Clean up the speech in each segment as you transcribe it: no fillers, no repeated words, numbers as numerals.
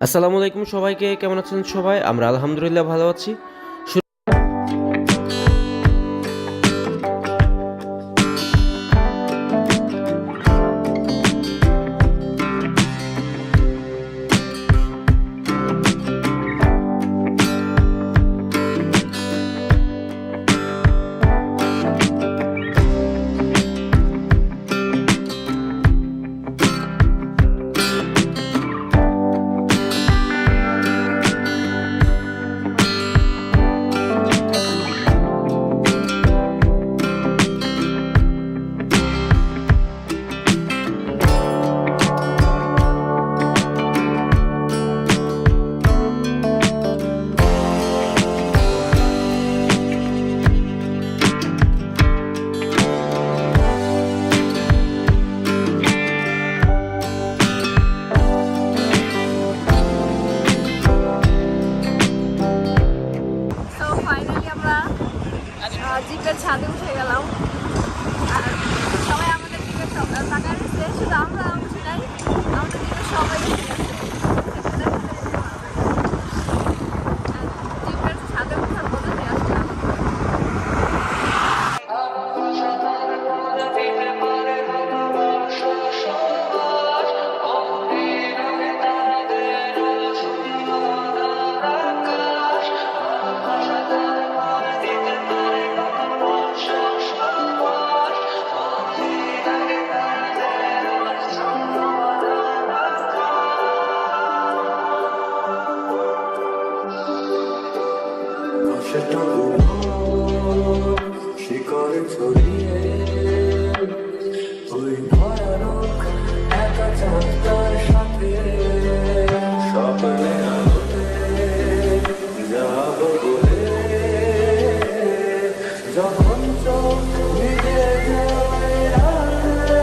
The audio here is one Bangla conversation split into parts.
আসসালামু আলাইকুম সবাইকে, কেমন আছেন সবাই? আমরা আলহামদুলিল্লাহ ভালো আছি। তো ফাইনালি আমরা জিপের ছাদে উঠে গেলাম। আর সবাই আমাদের দিকে তাকায় রয়েছে, শুধু আমরা উঠি নাই, আমাদের দিকে সবাই উঠে গেছে। জিপের ছাদে উঠার মজাটাই আসলে আলাদা। শিকড় ছড়িয়ে ওই ভয়ানক একা চাঁদটার সাথে স্বপ্নে আলোতে যাব বলে যখন চোখ ভিজে যায় রাতে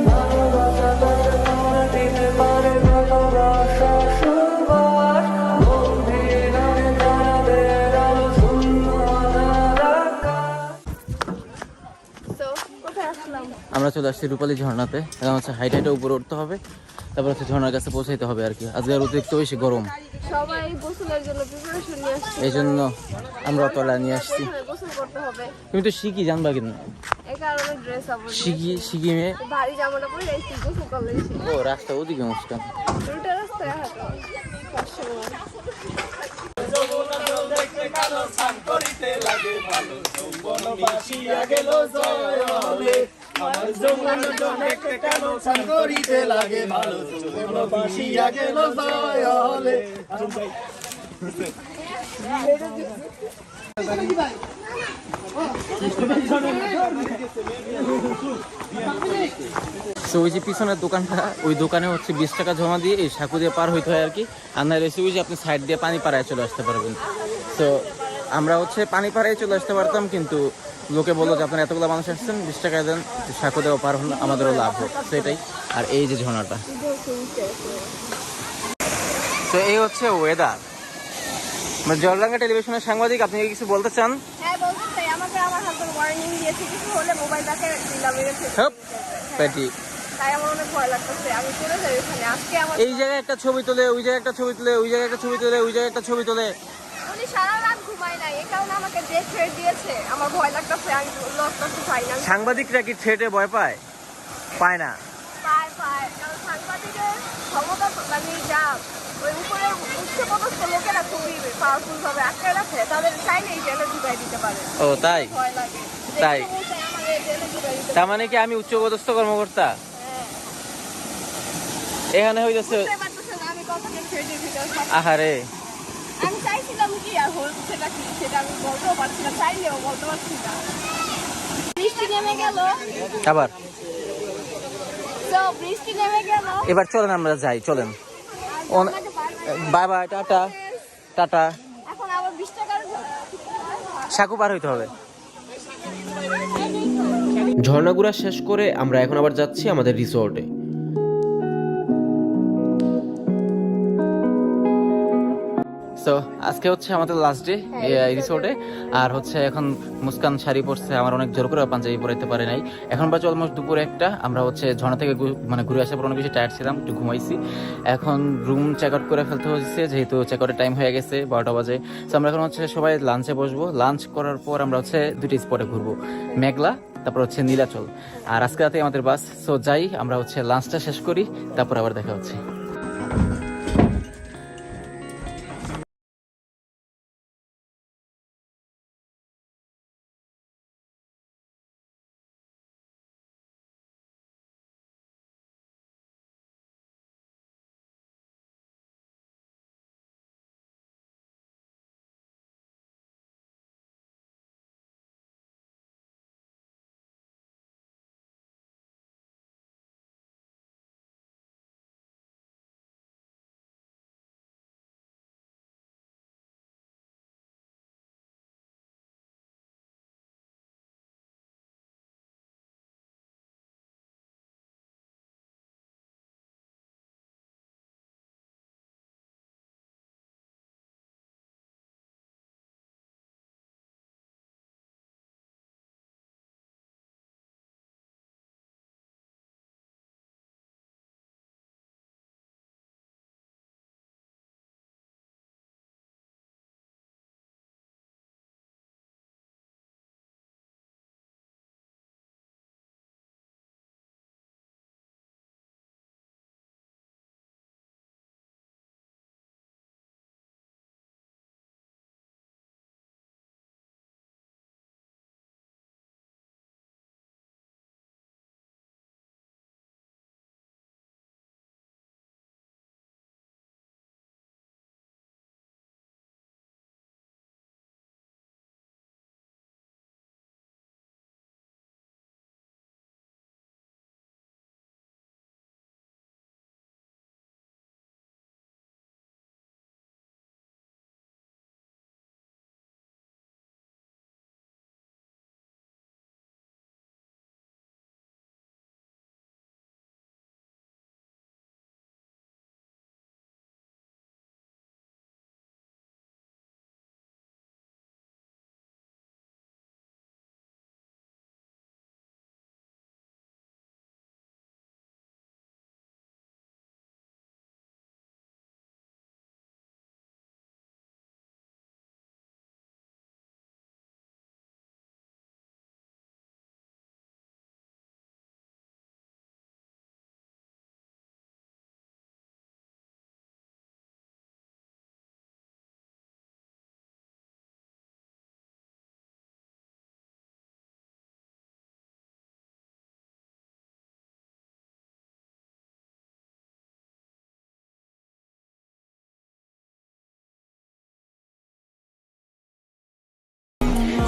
ভালোবাসা তার মনে দিতে পারে ভালোবাসা সুবাস গম্ভীর তারাদের আলো শূন্য আকাশ। তো কোথায় আসলাম? আমরা চলে আসছি রূপালী ঝর্ণাতে। এখন হচ্ছে হাইট হাইটে উপরে উঠতে হবে, তারপর হচ্ছে ঝর্ণার কাছে পৌঁছাইতে হবে আর কি। আজকে আর অতিরিক্ত বেশি গরম, সবাই গোসলের জন্য প্রিপারেশন নিয়ে আসছে। এই জন্য আমরা তলা নিয়ে আসছি। প্রথমে গোসল করতে হবে, তুমি তো শিখি জানবা কিন্তু এই কারণে ড্রেস আপ শিখি মেয়ে। ভারী জামাটা পরে এসে গোসল করলে ও রাস্তা ওদিকে মুস্কান। উল্টা রাস্তায় হাঁটো কষ্ট তো ওই যে পিছনের দোকানটা, ওই দোকানে হচ্ছে 20 টাকা জমা দিয়ে এই সাঁকু দিয়ে পার হইতে হয় আর কি। আর না রেসে ওই যে আপনি সাইড দিয়ে পানি পাড়ায় চলে আসতে পারবেন। তো আমরা হচ্ছে পানি পাড়ায় চলে আসতে পারতাম, কিন্তু লোকে বললো যে আপনারা এতগুলো মানুষ আসছেন, 20 টাকা দেন, সাঁকু দেওয়া পার হন, আমাদেরও লাভ হোক, সেটাই। আর এই যে ঝর্ণাটা, তো এই হচ্ছে ওয়েদার। জলডাঙ্গা টেলিভিশনের সাংবাদিক, আপনি কি কিছু বলতে চান? হ্যাঁ বলতে চাই, আমাকে আমার হাজবেন্ড ওয়ার্নিং দিয়েছে কিছু হলে মোবাইলটাকে ঢিলা মেরে ফেলতে। হপ, পেটি। তাই আমার অনেক ভয় লাগতেছে, আমি চলে যাই ওখানে। আজকে আমার এই জায়গায় একটা ছবি তোলে, ওই জায়গায় একটা ছবি তোলে, ওই জায়গায় একটা ছবি তোলে, ওই জায়গায় একটা ছবি তোলে। উনি সারা রাত ঘুমায় নাই, এই কারণে আমাকে যে ছেড়ে দিয়েছে। আমার ভয় লাগতেছে, আমি লড়তেছি ফাইনাল। সাংবাদিকরা কি থ্রেটে ভয় পায়? পায় না। পায় পায়, কারণ সাংবাদিকের ক্ষমতা মানে যা, ওই উপরে উচ্চপদস্থ লোকেরা খুবই পাওয়ারফুল ভাবে আটকে রাখে, তাদের চাইলেই জেলে ঢুকাই দিতে পারে। ও তাই? ভয় লাগে তাই? আমাদের জেলে ঢুকাই দিতে তার মানে কি আমি উচ্চপদস্থ কর্মকর্তা? হ্যাঁ। এখানে হইতেছে। বুঝতে পারতেছেন আমি কতটা ছেড়ে দিতে। আহারে, আমি চাইছিলাম কি আর সেটা কি, সেটা আমি বলতেও পারছি না, চাইলেও বলতে পারছি না। বৃষ্টি নেমে গেল, আবার তো বৃষ্টি নেমে গেল। এবার চলেন আমরা যাই, চলেন। Bye bye, tata tata. এখন আবার 20 টাকার সাঁকু পার হইতে হবে। ঝর্ণাগুড়া শেষ করে আমরা এখন আবার যাচ্ছি আমাদের রিসোর্টে। সো আজকে হচ্ছে আমাদের লাস্ট ডে রিসোর্টে। আর হচ্ছে এখন মুস্কান শাড়ি পরছে, আমার অনেক জোর করে পাঞ্জাবি পরাইতে পারে নাই। এখন বাজে অলমোস্ট দুপুরে একটা। আমরা হচ্ছে ঝর্ণা থেকে মানে ঘুরে আসার পর অনেক বেশি টায়ার্ড ছিলাম, একটু ঘুমাইছি। এখন রুম চেক আউট করে ফেলতে হচ্ছে, যেহেতু চেক আউটের টাইম হয়ে গেছে 12টা বাজে। সো আমরা এখন হচ্ছে সবাই লাঞ্চে বসবো। লাঞ্চ করার পর আমরা হচ্ছে দুটি স্পটে ঘুরবো, মেঘলা তারপর হচ্ছে নীলাচল। আর আজকে রাতে আমাদের বাস। সো যাই, আমরা হচ্ছে লাঞ্চটা শেষ করি, তারপর আবার দেখা হচ্ছে।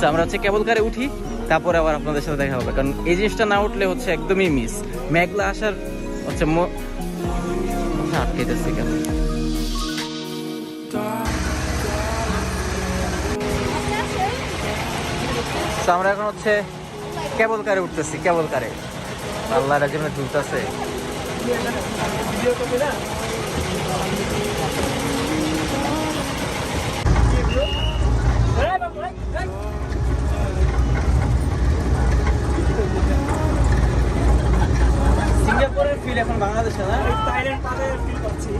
So, আমরা হচ্ছে কেবল কারে উঠি, তারপরে আবার আপনাদের সাথে দেখা হবে, কারণ এই জিনিসটা না উঠলে হচ্ছে একদমই মিস। মেঘলা আসার হচ্ছে আটকেতেছে কেন। So, আমরা এখন হচ্ছে কেবল কারে উঠতেছি, কেবল কারে। আল্লাহ রাজিমে ঝুলতেছে। সিঙ্গাপুরের ফিল এখন বাংলাদেশে না, থাইল্যান্ড পাবে ফিল করছি।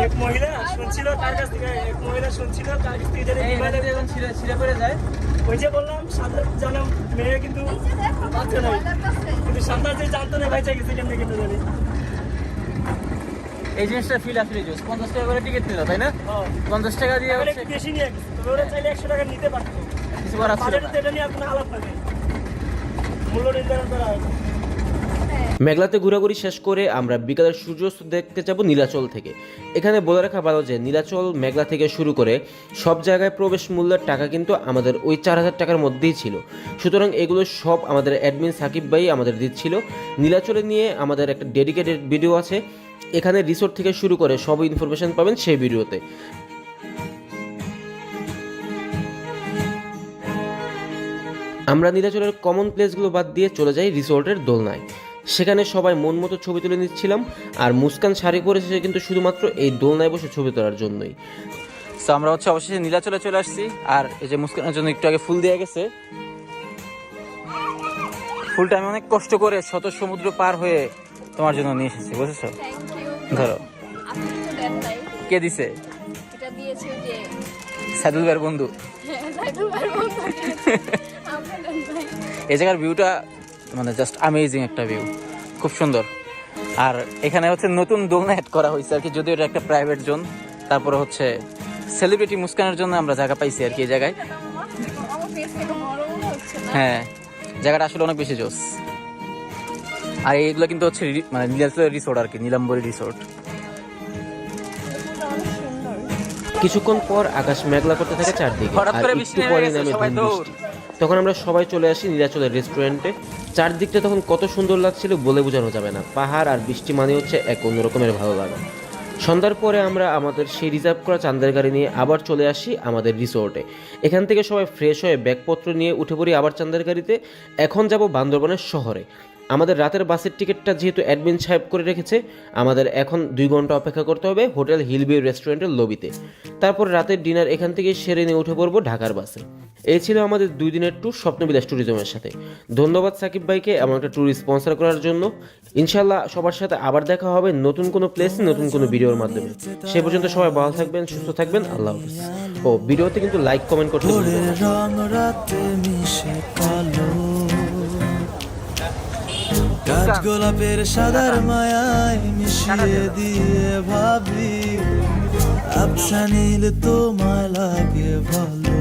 এক মহিলা শুনছিল তার কাছ থেকে, তার স্ত্রীদের এখন ছিঁড়ে পড়ে যায়। ওই যে বললাম সাঁতার জানাম মেয়ে, কিন্তু বাচ্চা নাই, কিন্তু সাঁতার যে জানতো না বাইচা গেছে কেমনি কিন্তু জানি। এই জিনিসটা ফিল আসলে 50 টাকা করে টিকিট নিল, তাই না? 50 টাকা দিয়ে বেশি নিয়ে গেছে, তবে ওরা চাইলে 100 টাকা নিতে পারতো, কিছু করার ছিল না। এটা নিয়ে কোনো আলাপ নেই, মূল্য নির্ধারণ করা হয়নি। মেঘলাতে ঘোরাঘুরি শেষ করে আমরা বিকালের সূর্যাস্ত দেখতে যাব নীলাচল থেকে। এখানে বলে রাখা ভালো যে নীলাচল মেঘলা থেকে শুরু করে সব জায়গায় প্রবেশ মূল্যের টাকা কিন্তু আমাদের ওই 4000 টাকার মধ্যেই ছিল। সুতরাং এগুলো সব আমাদের অ্যাডমিন সাকিব ভাই আমাদের দিচ্ছিল। নীলাচলে নিয়ে আমাদের একটা ডেডিকেটেড ভিডিও আছে, এখানে রিসোর্ট থেকে শুরু করে সব ইনফরমেশন পাবেন সেই ভিডিওতে। আমরা নীলাচলের কমন প্লেসগুলো বাদ দিয়ে চলে যাই রিসোর্টের দোলনায়। সেখানে সবাই মন মতো ছবি তুলে নিচ্ছিলাম, আর মুস্কান শাড়ি পরেছে কিন্তু শুধুমাত্র এই দোলনায় বসে ছবি তোলার জন্যই। তো আমরা হচ্ছে অবশেষে নীলাচলে চলে আসছি, আর এই যে মুস্কানের জন্য একটু আগে ফুল দিয়ে গেছে। ফুলটা আমি অনেক কষ্ট করে শত সমুদ্র পার হয়ে তোমার জন্য নিয়ে এসেছি, বুঝেছো? Thank you. ধরো। আপনি তো দেন নাই, কে দিছে? এটা দিয়েছে যে সাইদুল ভাইয়ের বন্ধু। সাইদুল ভাই বলতো আপনি দেন নাই। এই জায়গার ভিউটা মানে জাস্ট অ্যামেজিং একটা ভিউ, খুব সুন্দর। আর এখানে হচ্ছে নতুন দোলনা অ্যাড করা হয়েছে আর কি, যদিও এটা একটা প্রাইভেট জোন। তারপরে হচ্ছে সেলিব্রিটি মুস্কানের জন্য আমরা জায়গা পাইছি আর কি এই জায়গায়। আমার ফেস থেকে বড় মনে হচ্ছে না। হ্যাঁ, জায়গাটা আসলে অনেক বেশি জোস। আর এইগুলো কিন্তু হচ্ছে মানে নীলাচলের রিসোর্ট আর কি, নীলাম্বরী রিসোর্ট। এটা অনেক সুন্দর। কিছুক্ষণ পর আকাশ মেঘলা করতে থাকে চারদিকে, হঠাৎ আর করে একটু বৃষ্টি নেমে পরে গেছে, নামে সবাই ধুম দৌড়। বৃষ্টি। তখন আমরা সবাই চলে আসি নীলাচলের রেস্টুরেন্টে। চারদিকটা তখন কত সুন্দর লাগছিল বলে বোঝানো যাবে না। পাহাড় আর বৃষ্টি মানে হচ্ছে এক অন্যরকমের ভালো লাগা। সন্ধ্যার পরে আমরা আমাদের সেই রিজার্ভ করা চাঁদের গাড়ি নিয়ে আবার চলে আসি আমাদের রিসোর্টে। এখান থেকে সবাই ফ্রেশ হয়ে ব্যাগপত্র নিয়ে উঠে পড়ি আবার চাঁদের গাড়িতে। এখন যাব বান্দরবানের শহরে। আমাদের রাতের বাসের টিকিটটা যেহেতু অ্যাডমিন সাহেব করে রেখেছে, আমাদের এখন 2 ঘন্টা অপেক্ষা করতে হবে হোটেল হিলভিউ রেস্টুরেন্টের লবিতে। তারপর রাতের ডিনার এখান থেকে সেরে নিয়ে উঠে পড়বো ঢাকার বাসে। এই ছিল আমাদের 2 দিনের ট্যুর স্বপ্নবিলাস ট্যুরিজমের সাথে। ধন্যবাদ সাকিব ভাইকে এমন একটা ট্যুর স্পন্সর করার জন্য। ইনশাল্লাহ সবার সাথে আবার দেখা হবে নতুন কোনো প্লেসে, নতুন কোনো ভিডিওর মাধ্যমে। সে পর্যন্ত সবাই ভালো থাকবেন, সুস্থ থাকবেন। আল্লাহ হাফিজ। ও ভিডিওতে কিন্তু লাইক কমেন্ট করতে ভুলবেন না। রং রাতে মিশে কালো, কাঠ গোলাপের সাদার মায়ায় মিশিয়ে দিয়ে ভাবি আবছা নীল তোমায় লাগে ভালো।